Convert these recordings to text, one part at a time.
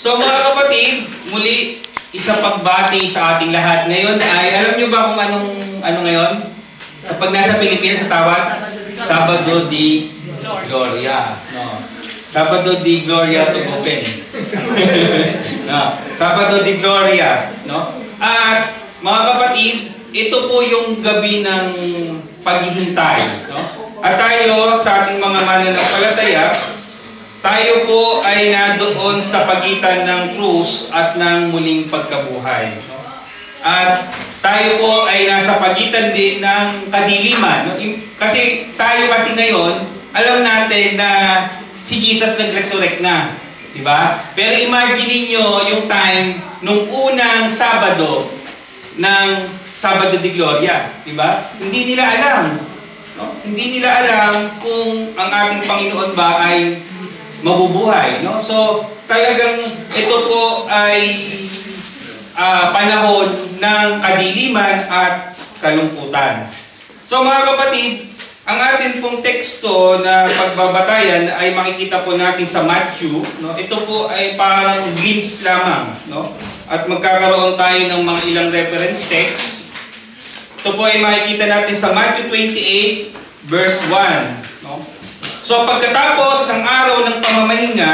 So mga kapatid, muli isang pagbati sa ating lahat. Ngayon ay, alam nyo ba kung ano ngayon? Kapag nasa Pilipinas sa tawag? Sabado di Gloria. No. Sabado di Gloria to open. No. Sabado di Gloria. No? At mga kapatid, ito po yung gabi ng paghihintay. No? At tayo sa ating mga mananampalataya, tayo po ay nadoon sa pagitan ng krus at ng muling pagkabuhay. At tayo po ay nasa pagitan din ng kadiliman. Kasi tayo kasi ngayon, alam natin na si Jesus nag-resurrect na. Diba? Pero imagine niyo yung time nung unang Sabado ng Sabado de Gloria. Diba? Hindi nila alam. No? Hindi nila alam kung ang ating Panginoon ba ay mabubuhay, no? So, talagang ito po ay panahon ng kadiliman at kalungkutan. So, mga kapatid, ang atin pong teksto na pagbabatayan ay makikita po natin sa Matthew, no? Ito po ay parang glimpse lamang, no? At magkakaroon tayo ng mga ilang reference text. Ito po ay makikita natin sa Matthew 28 verse 1, no? So pagkatapos ng araw ng pamamahinga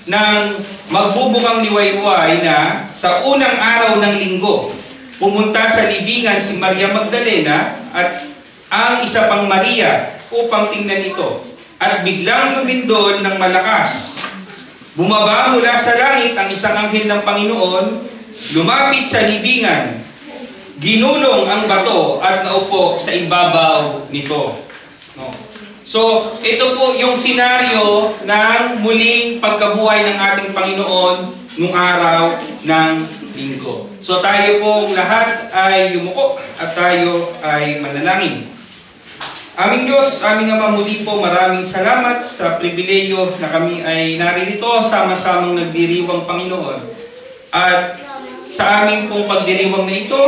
ng magbubukang liwayway na sa unang araw ng linggo, pumunta sa libingan si Maria Magdalena at ang isa pang Maria upang tingnan ito. At biglang lumindol ng malakas. Bumaba mula sa langit ang isang anghel ng Panginoon, lumapit sa libingan, ginulong ang bato at naupo sa ibabaw nito. No? So, ito po yung senaryo ng muling pagkabuhay ng ating Panginoon nung araw ng linggo. So, tayo pong lahat ay yumuko at tayo ay manalangin. Aming Diyos, aming Ama, muli po maraming salamat sa pribileyo na kami ay naririto sama-samang nagdiriwang Panginoon. At sa aming pong pagdiriwang na ito,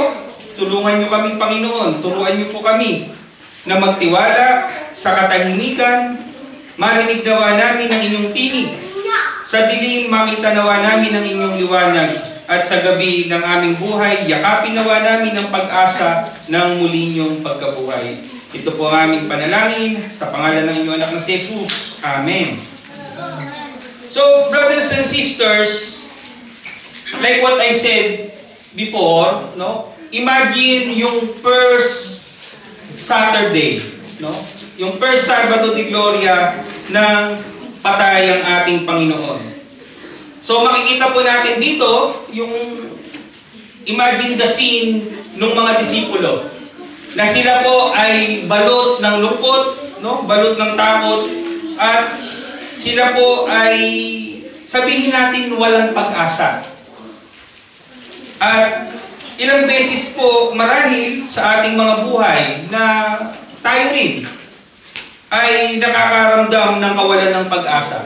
tulungan niyo kami, Panginoon, turuan niyo po kami na magtiwala sa katahimikan, marinig nawa namin ang inyong tinig. Sa dilim, makita nawa namin ang inyong liwanag. At sa gabi ng aming buhay, yakapin nawa namin ang pag-asa ng muli niyong pagkabuhay. Ito po ang aming panalangin sa pangalan ng inyong anak na si Jesus. Amen. So, brothers and sisters, like what I said before, no? Imagine yung first Saturday, no? Yung first Sabado de Gloria ng patay ang ating Panginoon. So makikita po natin dito yung imagine the scene ng mga disipulo na sila po ay balot ng lungkot, no? Balot ng takot, at sila po ay sabihin natin walang pag-asa. At ilang beses po marahil sa ating mga buhay na tayo rin ay nakakaramdam ng kawalan ng pag-asa.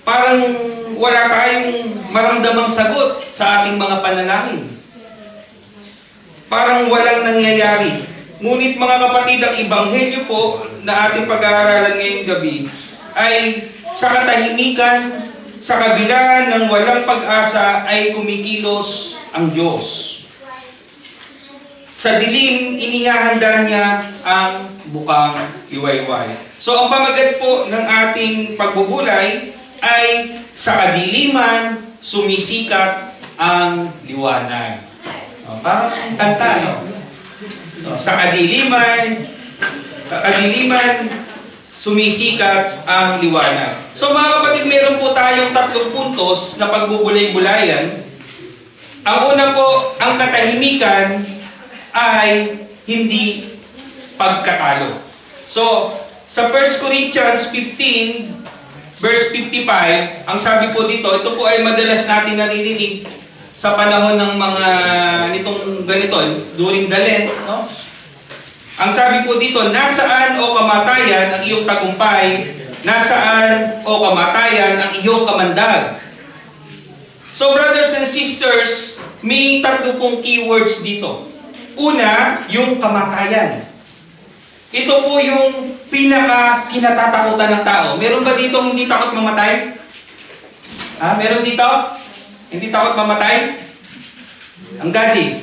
Parang wala tayong maramdamang sagot sa ating mga panalangin. Parang walang nangyayari. Ngunit mga kapatid, ang ebanghelyo po na ating pag-aaralan ngayong gabi ay sa katahimikan, sa kabila ng walang pag-asa ay kumikilos ang Diyos. Sa dilim, inihahanda niya ang bukang liwayway. So ang pamagat po ng ating pagbubulay ay sa kadiliman, sumisikat ang liwanag. Parang kanta, no? Sa kadiliman, sumisikat ang liwanag. So mga kapatid, meron po tayong 3 puntos na pagbubulay-bulayan. Ang una po, ang katahimikan ay hindi pagkatalo. So, sa 1 Corinthians 15, verse 55, ang sabi po dito, ito po ay madalas natin naririnig sa panahon ng mga nitong ganito, during the Lent, no? Ang sabi po dito, nasaan o kamatayan ang iyong tagumpay? Nasaan o kamatayan ang iyong kamandag? So brothers and sisters, may 3 pong keywords dito. Una, yung kamatayan. Ito po yung pinaka kinatatakutan ng tao. Meron ba dito hindi takot mamatay? Meron dito? Hindi takot mamatay? Ang gadi.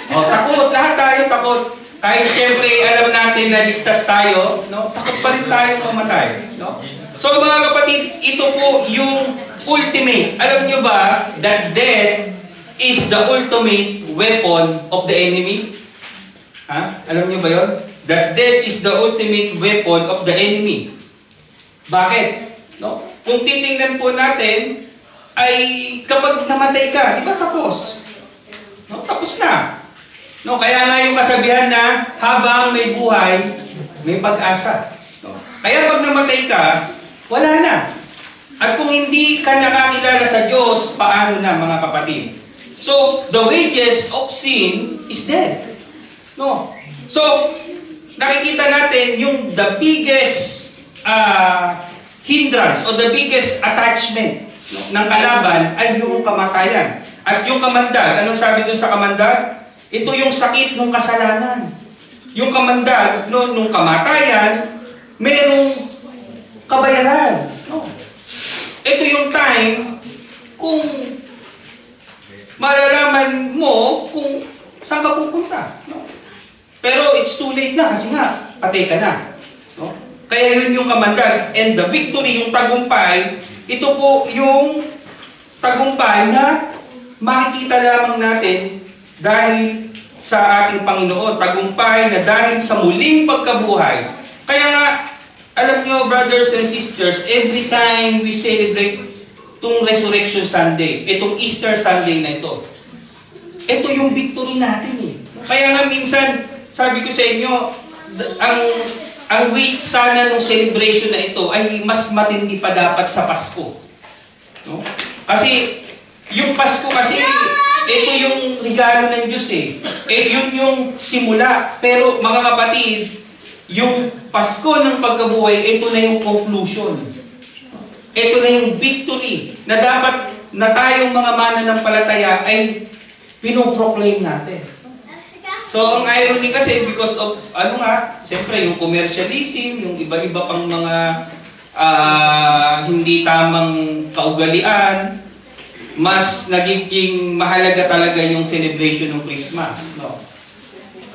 Takot. Lahat tayo takot. Kahit siyempre alam natin na ligtas tayo, no? Takot pa rin tayo mamatay. No? So mga kapatid, ito po yung ultimate. Alam nyo ba that death is the ultimate weapon of the enemy? Alam nyo ba yun? That death is the ultimate weapon of the enemy. Bakit? No? Kung titingnan po natin, ay kapag namatay ka, di ba tapos? No? Tapos na. No? Kaya nga yung kasabihan na habang may buhay, may pag-asa. No? Kaya pag namatay ka, wala na. At kung hindi ka nakakilala sa Diyos, paano na mga kapatid? So, the wages of sin is death. No? So, nakikita natin yung the biggest hindrance o the biggest attachment ng kalaban ay yung kamatayan. At yung kamandag, anong sabi dun sa kamandag? Ito yung sakit ng kasalanan. Yung kamandag, nung kamatayan, mayroong kabayaran. No? Ito yung time kung malalaman mo kung saan ka pupunta. No? Pero it's too late na kasi nga, patay ka na. No? Kaya yun yung kamandag. And the victory, yung tagumpay, ito po yung tagumpay na makikita lamang natin dahil sa ating Panginoon. Tagumpay na dahil sa muling pagkabuhay. Kaya nga, alam nyo, brothers and sisters, every time we celebrate itong Resurrection Sunday, itong Easter Sunday na ito yung victory natin eh. Kaya nga minsan, sabi ko sa inyo, ang weight sana ng celebration na ito ay mas matindi pa dapat sa Pasko. No? Kasi, yung Pasko kasi, ito yung regalo ng Diyos eh. Yun yung simula. Pero mga kapatid, yung Pasko ng pagkabuhay, ito na yung conclusion. Ito na yung victory na dapat na tayong mga mananampalataya ay pinoproclaim natin. So, ang irony kasi because of, siyempre yung commercialism, yung iba-iba pang mga hindi tamang kaugalian, mas nagiging mahalaga talaga yung celebration ng Christmas. No?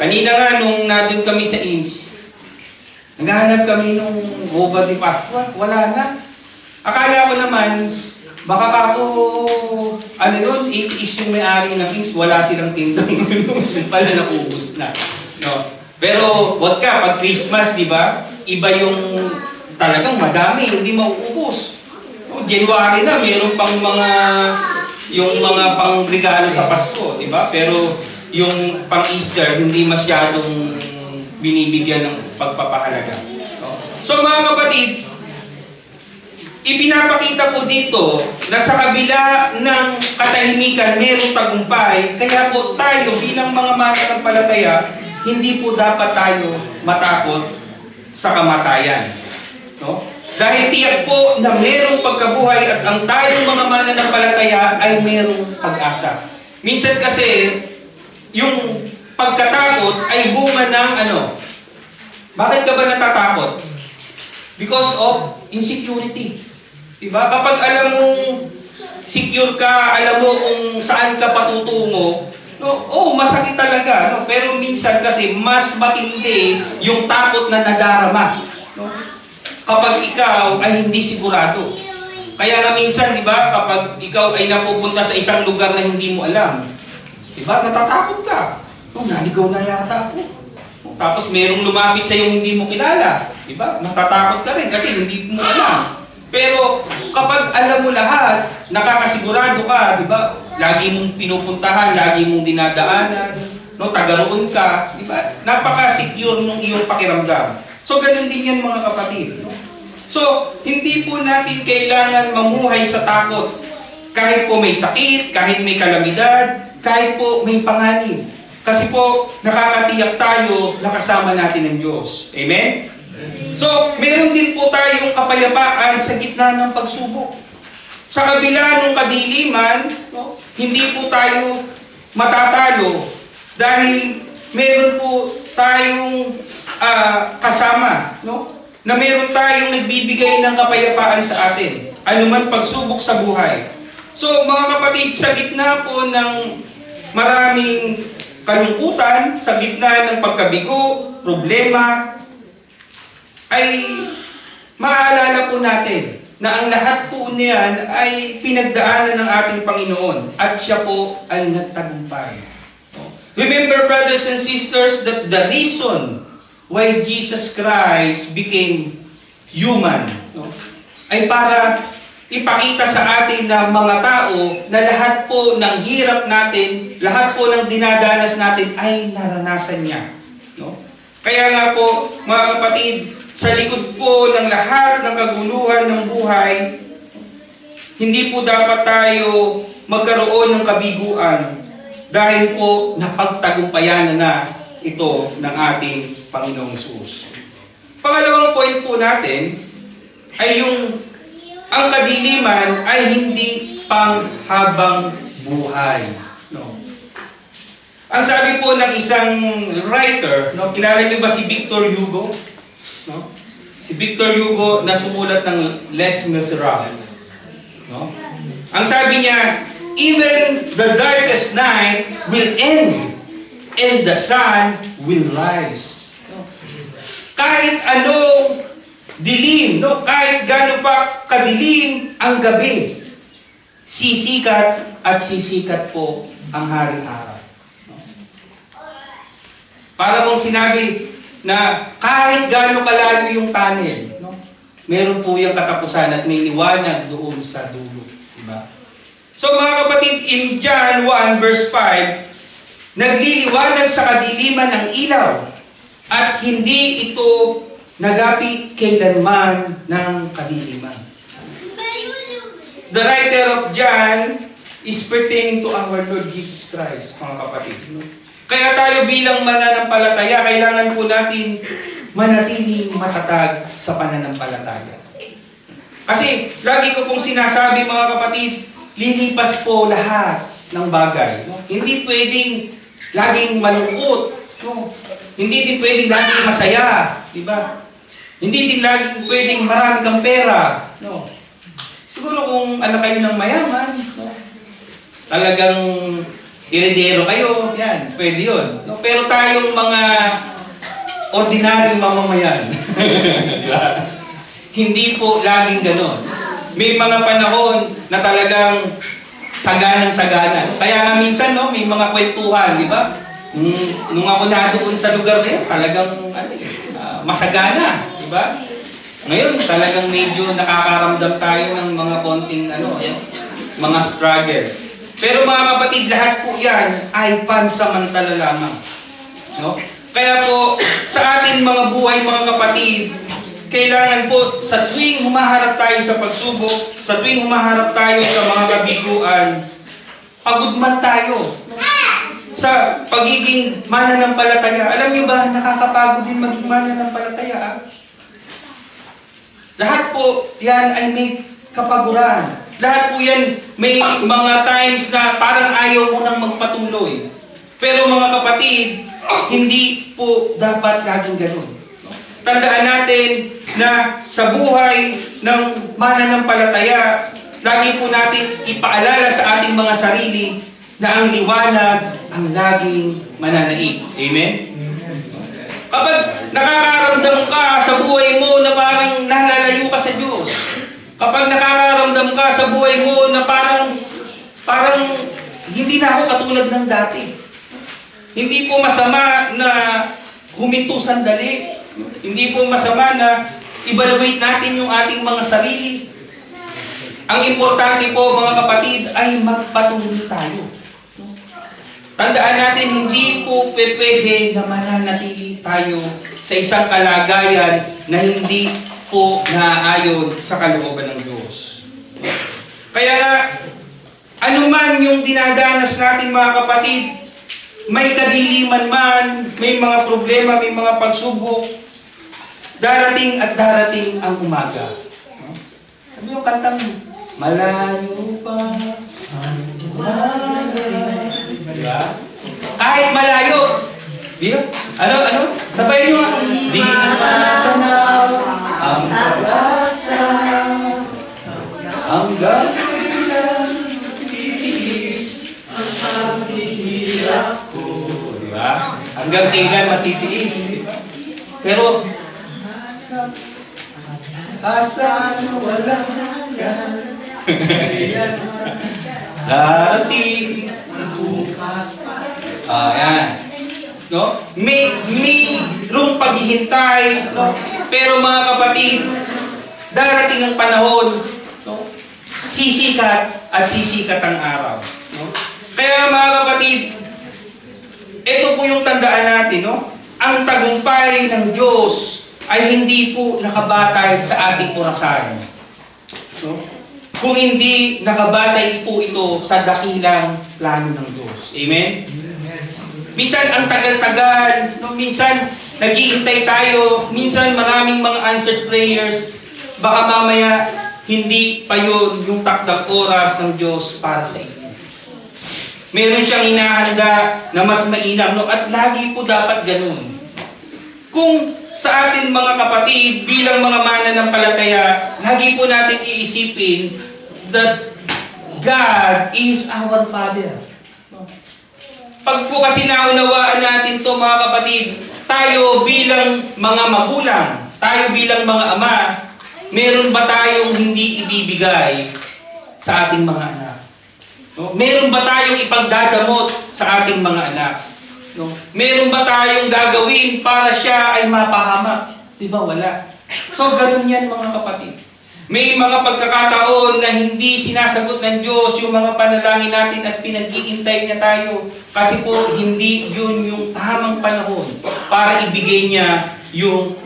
Kanina nga, nung nandun kami sa INS, naghahanap kami nung Uva de Pascua, wala na. Akala ko naman, baka ako, 80 yung may-ari ng INS, wala silang tindang pala naubos na. No? Pero, wag ka, pag Christmas, di ba, iba yung talagang madami, hindi mauubos. No, January na, mayroon pang yung mga pang-regalo sa Pasko, di ba? Pero, yung pang-Easter, hindi masyadong binibigyan ng pagpapahalaga. No? So, mga kapatid, ipinapakita po dito na sa kabila ng katahimikan, mayroong tagumpay. Kaya po tayo bilang mga mananampalataya, hindi po dapat tayo matakot sa kamatayan. No? Dahil tiyak po na mayroong pagkabuhay at ang tayong mga mananampalataya ay mayroong pag-asa. Minsan kasi, yung pagkatakot ay bunga ng Bakit ka ba natatakot? Because of insecurity. Diba? Kapag alam mong secure ka, alam mo kung saan ka patutungo, masakit talaga. No? Pero minsan kasi mas matindi yung takot na nadarama. No? Kapag ikaw ay hindi sigurado. Kaya nga minsan, di ba, kapag ikaw ay napupunta sa isang lugar na hindi mo alam, di ba, natatakot ka. Naligaw na yata ako. Tapos merong lumapit sa iyo hindi mo kilala. Di ba? Natatakot ka rin kasi hindi mo alam. Pero kapag alam mo lahat, nakakasigurado ka, di ba? Lagi mong pinupuntahan, lagi mong dinadaanan, taga-roon ka, di ba? Napaka-secure ng iyong pakiramdam. So, ganun din yan mga kapatid. So, hindi po natin kailangan mamuhay sa takot. Kahit po may sakit, kahit may kalamidad, kahit po may panganib. Kasi po, nakakatiyak tayo na kasama natin ng Diyos. Amen? So, meron din po tayong kapayapaan sa gitna ng pagsubok. Sa kabila ng kadiliman, hindi po tayo matatalo dahil meron po tayong kasama. na meron tayong nagbibigay ng kapayapaan sa atin, anuman pagsubok sa buhay. So mga kapatid, sa gitna po ng maraming kalungkutan, sa gitna ng pagkabigo, problema, ay maaalala po natin na ang lahat po niyan ay pinagdaanan ng ating Panginoon at siya po ay nagtagumpay. Remember, brothers and sisters, that the reason why Jesus Christ became human, ay para ipakita sa atin na mga tao na lahat po ng hirap natin, lahat po ng dinadanas natin ay naranasan niya. Kaya nga po, mga kapatid, sa likod po ng lahat ng kaguluhan ng buhay, hindi po dapat tayo magkaroon ng kabiguan dahil po napagtagumpayan na ito ng ating Panginoong Hesus. Pangalawang point po natin ay ang kadiliman ay hindi panghabang buhay. Ang sabi po ng isang writer, kilala niyo ba si Victor Hugo? Si Victor Hugo na sumulat ng Les Miserables. Ang sabi niya, even the darkest night will end and the sun will rise. Kahit anong dilim, kahit gaano pa kadilim ang gabi, sisikat at sisikat po ang haring araw. Para mong sinabi na kahit gaano kalayo yung tunnel, meron po yung katapusan at may liwanag doon sa dulo. Diba? So mga kapatid, in John 1 verse 5, nagliliwanag sa kadiliman ng ilaw at hindi ito nagapi kailanman ng kadiliman. The writer of John is pertaining to our Lord Jesus Christ, mga kapatid. Kaya tayo bilang mananampalataya, kailangan po natin manatiling matatag sa pananampalataya. Kasi lagi ko pong sinasabi, mga kapatid, lilipas po lahat ng bagay. Hindi pwedeng laging malungkot. Hindi din pwedeng laging masaya. Diba? Hindi din laging pwedeng marami kang pera. Siguro kung ano kayo ng mayaman, talagang iredero kayo, yan, pwede yun. Pero tayong mga ordinaryong mamamayan, diba? Hindi po laging ganon. May mga panahon na talagang saganang-sagana. Kaya nga minsan, may mga kwentuhan, di ba? Nung ako na doon sa lugar na yun, talagang masagana, di ba? Ngayon, talagang medyo nakakaramdam tayo ng mga konting mga struggles. Pero mga kapatid, lahat po yan ay pansamantala lamang. Kaya po, sa ating mga buhay, mga kapatid, kailangan po sa tuwing humaharap tayo sa pagsubok, sa tuwing humaharap tayo sa mga kabiguan, pagod man tayo sa pagiging mananampalataya. Alam niyo ba, nakakapagod din maging mananampalataya? Lahat po yan ay may kapaguran. Lahat po yan may mga times na parang ayaw mo nang magpatuloy. Pero mga kapatid, hindi po dapat laging ganun. Tandaan natin na sa buhay ng mananampalataya, lagi po natin ipaalala sa ating mga sarili na ang liwanag ang laging mananaig. Amen? Kapag nakakaramdam ka sa buhay mo na parang nalalayo ka sa Diyos, kapag nakakaramdam ka sa buhay mo na parang hindi na ako katulad ng dati, hindi po masama na huminto sandali. Hindi po masama na evaluate natin yung ating mga sarili. Ang importante po, mga kapatid, ay magpatuloy tayo. Tandaan natin, hindi po pwede na mananatili tayo sa isang kalagayan na hindi po naaayon sa kalooban ng Diyos. Kaya, anuman yung dinadanas natin, mga kapatid, may kadiliman man, may mga problema, may mga pagsubok, darating at darating ang umaga. Sabi yung kantang, malayo pa, diba? Kahit malayo, diba? Ano? Sabay nyo nga. Di matanaw pag-asa hanggang kailan titiis ang paghihirap ko. Diba? Hanggang kailan matitiis. Pero, asa na walang hanggan, darating ang bukas. Yan. No? Mayroong paghihintay, no? Pero mga kapatid, darating ang panahon, no? Sisikat at sisikat ang araw. No? Kaya mga kapatid, ito po yung tandaan natin, no? Ang tagumpay ng Diyos ay hindi po nakabatay sa ating orasan. No? Kung hindi nakabatay po ito sa dakilang plano ng Diyos. Amen? Minsan ang tagal-tagal, no? Minsan naghihintay tayo, minsan maraming mga answered prayers, baka mamaya hindi pa yun yung takdang oras ng Diyos para sa inyo. Meron siyang inahanda na mas mainam, no? At lagi po dapat ganun. Kung sa atin mga kapatid, bilang mga mananampalataya, lagi po natin iisipin that God is our Father. Pag po kasi naunawaan natin to mga kapatid, tayo bilang mga magulang, tayo bilang mga ama, meron ba tayong hindi ibibigay sa ating mga anak? No? Meron ba tayong ipagdadamot sa ating mga anak? No? Meron ba tayong gagawin para siya ay mapahamak? Diba wala? So ganun yan mga kapatid. May mga pagkakataon na hindi sinasagot ng Diyos yung mga panalangin natin at pinag-iintay niya tayo. Kasi po, hindi yun yung tamang panahon para ibigay niya yung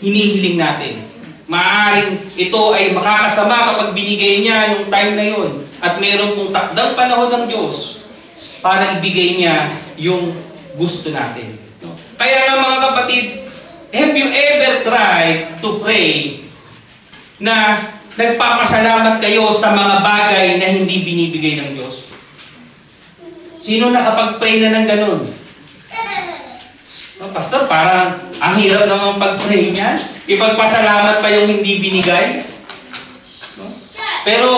hinihiling natin. Maaaring ito ay makakasama kapag binigay niya yung time na yun. At mayroon pong takdang panahon ng Diyos para ibigay niya yung gusto natin. Kaya nga mga kapatid, have you ever tried to pray na nagpapasalamat kayo sa mga bagay na hindi binibigay ng Diyos? Sino nakapag-pray na ng ganun? No, Pastor, parang ang hirap naman pag-pray niya. Ipagpasalamat pa yung hindi binigay. No? Pero,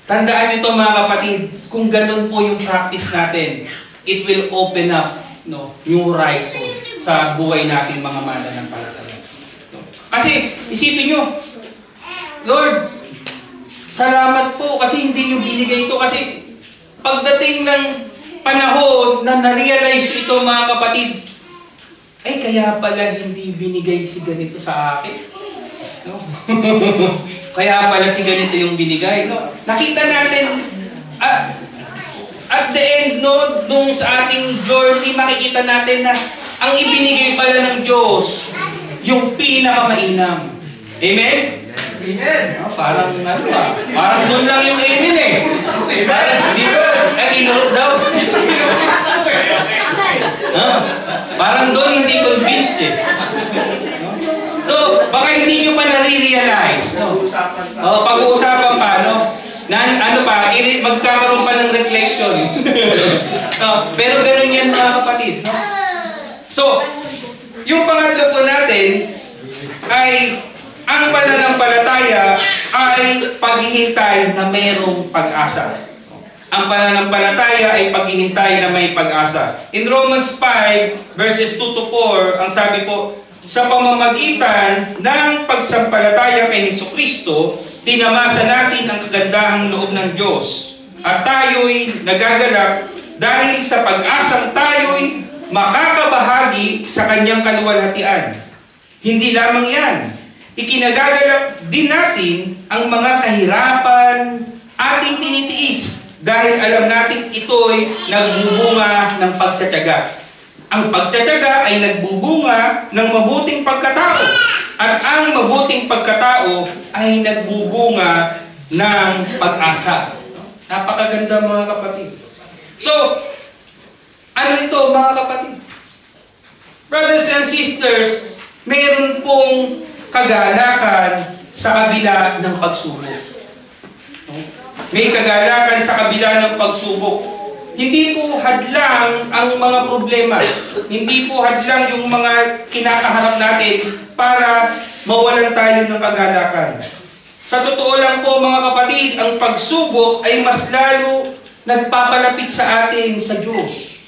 tandaan nito mga kapatid, kung ganun po yung practice natin, it will open up, no, new horizon sa buhay natin mga mananampalataya. No? Kasi, isipin nyo, Lord, salamat po kasi hindi nyo binigay ito. Kasi pagdating ng panahon na na-realize ito mga kapatid, ay kaya pala hindi binigay si ganito sa akin. No? Kaya pala si ganito yung binigay. No? Nakita natin, at the end, no, nung sa ating journey, makikita natin na ang ibinigay pala ng Diyos, yung pinakamainam. Amen? Amen. Parang parang doon lang yung amen eh. Hindi ko, inurot daw. Parang doon hindi convinced eh. So, baka hindi nyo pa nare-realize. Pag-uusapan pa, no? Magkakaroon pa ng reflection. Pero ganun yan mga kapatid. No? So, yung pangatlo po natin ay ang pananampalataya ay paghihintay na mayroong pag-asa. Ang pananampalataya ay paghihintay na may pag-asa. In Romans 5, verses 2 to 4, ang sabi po, sa pamamagitan ng pagsampalataya kay Jesucristo, tinamasa natin ang kagandahang loob ng Diyos. At tayo'y nagagalak dahil sa pag-asang tayo'y makakabahagi sa kanyang kaluwalhatian. Hindi lamang yan. Ikinagagalak din natin ang mga kahirapan ating tinitiis dahil alam natin ito'y nagbubunga ng pagtsatsaga. Ang pagtsatsaga ay nagbubunga ng mabuting pagkatao at ang mabuting pagkatao ay nagbubunga ng pag-asa. Napakaganda mga kapatid. So, ano ito mga kapatid? Brothers and sisters, mayroon pong kagalakan sa kabila ng pagsubok. May kagalakan sa kabila ng pagsubok. Hindi po hadlang ang mga problema. Hindi po hadlang yung mga kinakaharap natin para mawalan tayo ng kagalakan. Sa totoo lang po mga kapatid, ang pagsubok ay mas lalo nagpapalapit sa atin sa Diyos.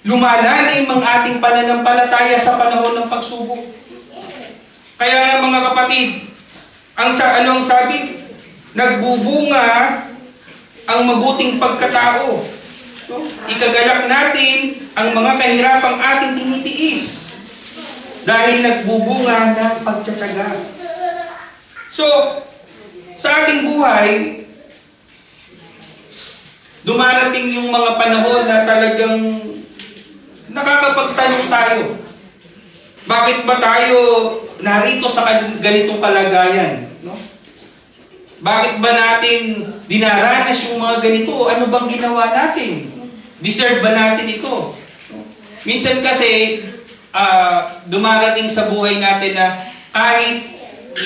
Lumalalim ang ating pananampalataya sa panahon ng pagsubok. Kaya nga mga kapatid, anong sabi? Nagbubunga ang mabuting pagkatao. Ikagalak natin ang mga kahirapang ating tinitiis dahil nagbubunga ng pagtsatsaga. So, sa ating buhay, dumarating yung mga panahon na talagang nakakapagtanong tayo. Bakit ba tayo narito sa ganitong kalagayan? No? Bakit ba natin dinaranas yung mga ganito? Ano bang ginawa natin? Deserve ba natin ito? Minsan kasi, dumarating sa buhay natin na kahit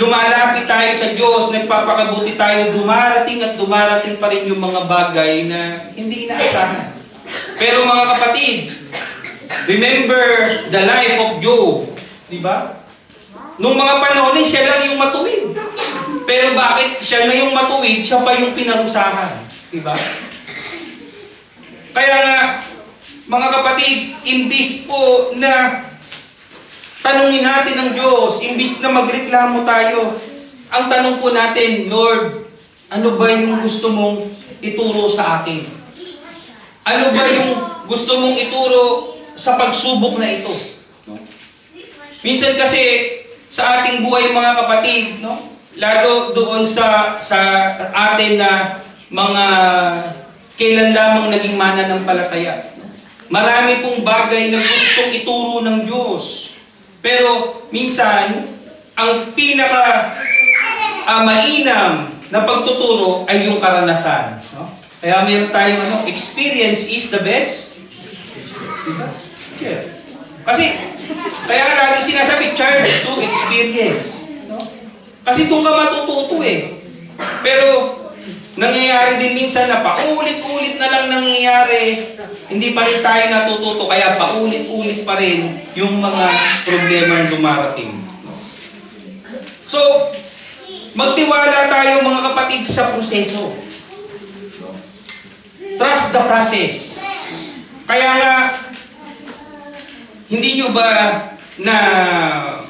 lumalapit tayo sa Diyos, nagpapakabuti tayo, dumarating at dumarating pa rin yung mga bagay na hindi inaasahan. Pero mga kapatid, remember the life of Job. Diba? Nung mga panahon siya lang yung matuwid. Pero bakit siya na yung matuwid, siya pa yung pinarusahan? Diba? Kaya nga, mga kapatid, imbis po na tanungin natin ang Diyos, imbis na magreklamo tayo, ang tanong po natin, Lord, ano ba yung gusto mong ituro sa akin? Ano ba yung gusto mong ituro sa pagsubok na ito? No? Minsan kasi sa ating buhay mga kapatid, no? Lalo doon sa atin na mga kailan lamang naging mananampalataya. No? Marami pong bagay na gustong ituro ng Diyos. Pero minsan, ang pinaka mainam na pagtuturo ay yung karanasan. No? Kaya mayroon tayong experience is the best. Yes. Kasi, kaya nga lagi sinasabi, charge to experience. No? Kasi doon ka matututo eh. Pero, nangyayari din minsan na paulit-ulit na lang nangyayari, hindi pa rin tayo natututo, kaya paulit-ulit pa rin yung mga problema na dumarating. So, magtiwala tayo mga kapatid sa proseso. Trust the process. Kaya nga, hindi nyo ba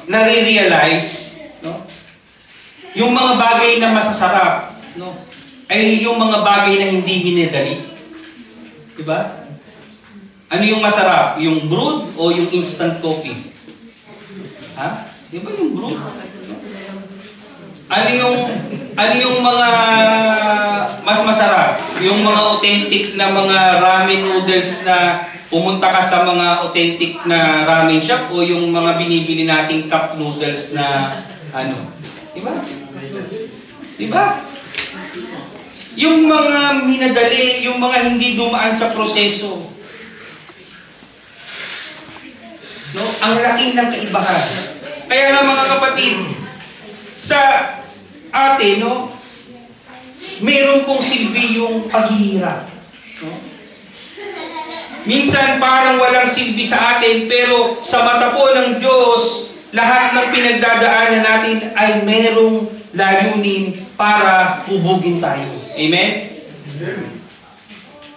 nare-realize, no? Yung mga bagay na masasarap, no? Ay yung mga bagay na hindi minadali. Diba? Ano yung masarap? Yung brewed o yung instant coffee? Ha? Diba yung brewed? Ano yung mga mas masarap? Yung mga authentic na mga ramen noodles na pumunta ka sa mga authentic na ramen shop o yung mga binibili nating cup noodles na ano? Diba? Diba? Yung mga minadali, yung mga hindi dumaan sa proseso. No? Ang laki ng kaibahan. Kaya nga mga kapatid, sa atin, no, mayroon pong silbi yung paghihirap. No? Minsan parang walang silbi sa atin, pero sa mata po ng Diyos, lahat ng pinagdadaanan natin ay mayroong layunin para hubugin tayo. Amen?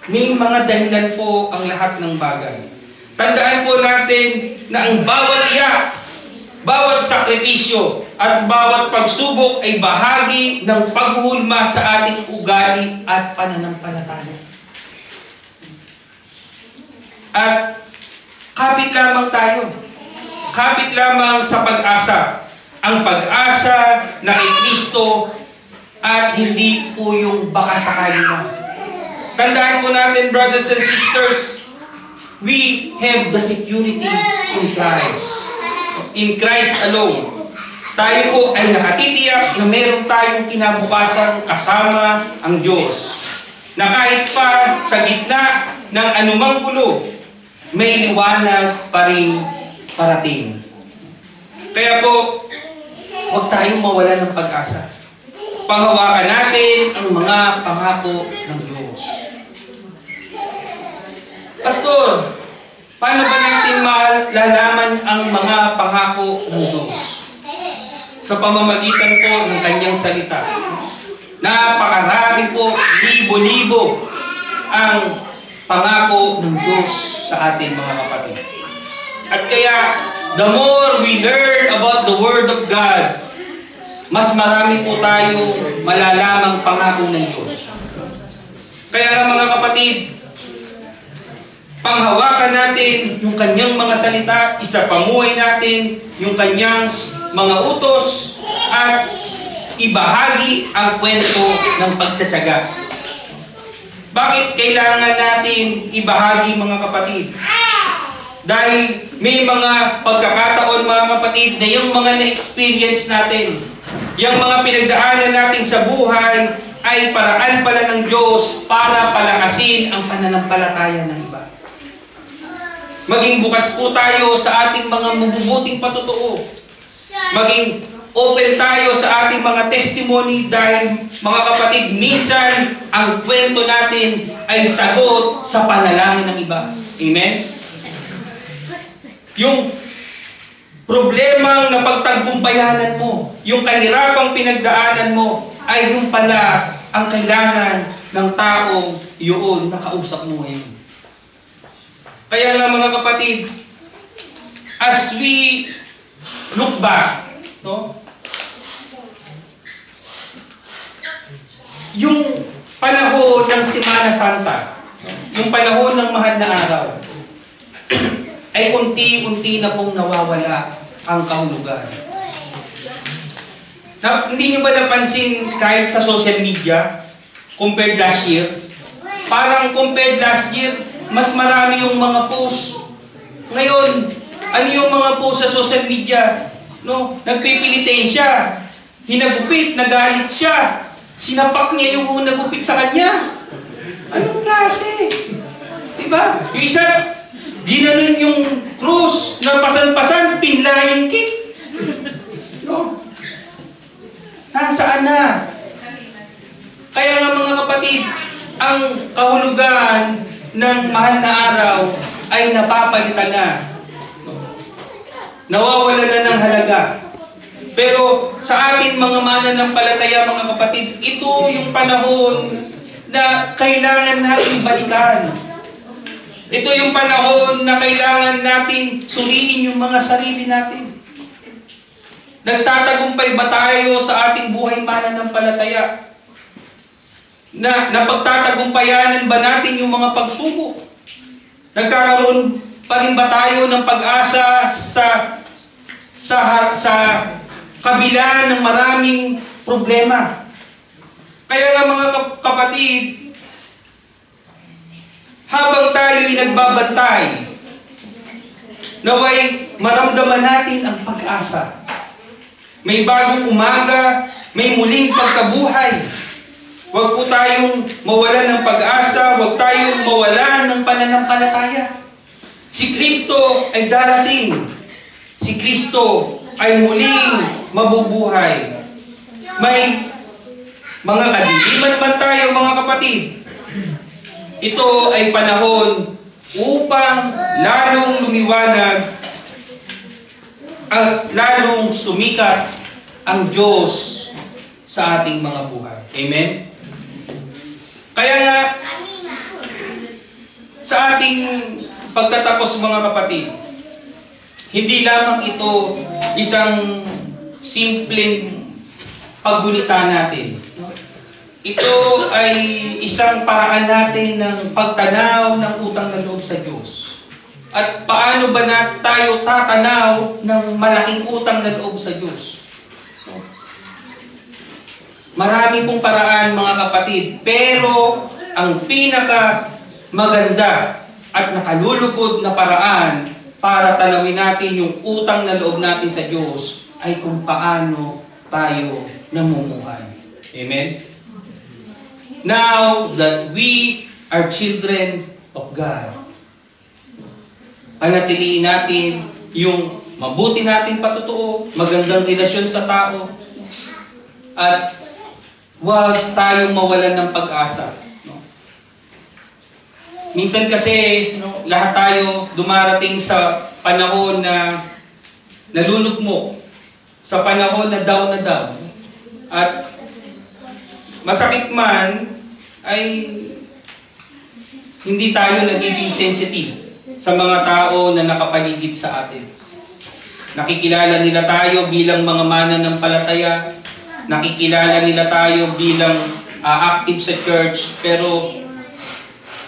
May mga dahilan po ang lahat ng bagay. Tandaan po natin na ang bawat iyak, bawat sakripisyo, at bawat pagsubok ay bahagi ng paghuhulma sa ating ugali at pananampalataya. At kapit lamang tayo. Kapit lamang sa pag-asa. Ang pag-asa na kay Kristo at hindi po yung baka sakali na. Tandaan po natin, brothers and sisters, we have the security in Christ. In Christ alone. Tayo po ay nakatitiyak na meron tayong kinabukasan kasama ang Diyos. Na kahit pa sa gitna ng anumang gulo, may liwanag pa rin parating. Kaya po, huwag tayong mawala ng pag-asa. Panghawakan natin ang mga pangako ng Diyos. Pastor, Paano ba natin malalaman ang mga pangako ng Diyos? Sa pamamagitan po ng kanyang salita. Napakarami po, libo-libo ang pangako ng Diyos sa atin mga kapatid. At kaya, the more we learn about the Word of God, mas marami po tayo malalamang pangako ng Diyos. Kaya mga kapatid, panghawakan natin yung kanyang mga salita, isapamuhay natin yung kanyang mga utos, at ibahagi ang kwento ng pagtsatsaga. Bakit kailangan natin ibahagi mga kapatid? Dahil may mga pagkakataon mga kapatid na yung mga na-experience natin, yung mga pinagdaanan natin sa buhay ay paraan pala ng Diyos para palakasin ang pananampalataya ng iba. Maging bukas po tayo sa ating mga mabubuting patotoo. Maging open tayo sa ating mga testimony dahil mga kapatid, minsan ang kwento natin ay sagot sa panalangin ng iba. Amen? Yung problemang napagtagumpayanan mo, yung kahirapang pinagdaanan mo, ay yung pala ang kailangan ng taong yun nakausap mo ngayon. Kaya nga mga kapatid, as we look back, no? Yung panahon ng Semana Santa, yung panahon ng mahal na araw, ay unti-unti na pong nawawala ang kahulugan. Hindi nyo ba napansin kahit sa social media, compared last year? Parang compared last year, mas marami yung mga post. Ngayon, ano yung mga post sa social media? No? Nagpipilitin siya, hinagupit, nagalit siya, sinapak niya yung nagupit sa kanya. Anong klase? Diba? Yung isa, ginanon yung krus, napasan-pasan, pinlaying kit. No? Nasaan na? Kaya nga mga kapatid, ang kahulugan ng mahal na araw ay napapalitan na. Nawawala na ng halaga. Pero sa atin mga mananampalataya mga kapatid, ito yung panahon na kailangan natin balikan. Ito yung panahon na kailangan natin suriin yung mga sarili natin. Nagtatagumpay ba tayo sa ating buhay mananampalataya? Napagtatagumpayanan ba natin yung mga pagsubok? Nagkakaroon pa rin ba tayo ng pag-asa sa kabila ng maraming problema? Kaya nga mga kapatid, habang tayo'y nagbabantay, naway maramdaman natin ang pag-asa. May bagong umaga, may muling pagkabuhay. Huwag po tayong mawalan ng pag-asa, huwag tayong mawalan ng pananampalataya. Si Kristo ay darating. Si Kristo ay muling mabubuhay. May mga kadiliman man tayo mga kapatid. Ito ay panahon upang lalong lumiwanag at lalong sumikat ang Diyos sa ating mga buhay. Amen? Kaya nga, sa ating pagtatapos mga kapatid, hindi lamang ito isang simpleng paggunita natin. Ito ay isang paraan natin ng pagtanaw ng utang na loob sa Diyos. At paano ba tayo tatanaw ng malaking utang na loob sa Diyos? Marami pong paraan mga kapatid, pero ang pinaka maganda at nakalulugod na paraan para tanawin natin yung utang na loob natin sa Diyos ay kung paano tayo namumuhay. Amen? Now that we are children of God, panatiliin natin yung mabuti natin patotoo, magandang relasyon sa tao, at huwag tayong mawalan ng pag-asa. No? Minsan kasi, lahat tayo dumarating sa panahon na nalulugmok, sa panahon na down na down. At masakit man, ay hindi tayo nagiging sensitive sa mga tao na nakapaligid sa atin. Nakikilala nila tayo bilang mga mananampalataya, nakikilala nila tayo bilang active sa church, pero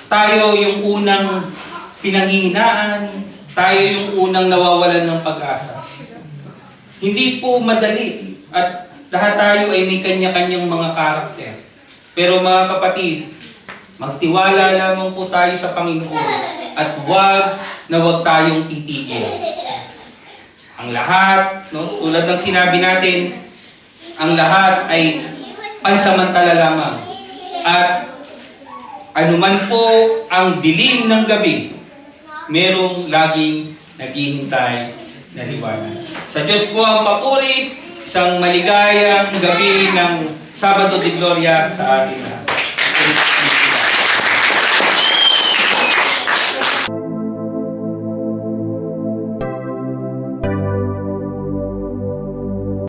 tayo yung unang pinanghihinaan, tayo yung unang nawawalan ng pag-asa. Hindi po madali at lahat tayo ay may kanya-kanyang mga karakter. Pero mga kapatid, magtiwala lamang po tayo sa Panginoon at huwag tayong titigil. Ang lahat, tulad ng sinabi natin, ang lahat ay pansamantala lamang. At anuman po ang dilim ng gabi, merong laging naghihintay na liwanag. Sa Diyos po ang papuri, isang maligayang gabi ng Sabado de Gloria sa atin lahat.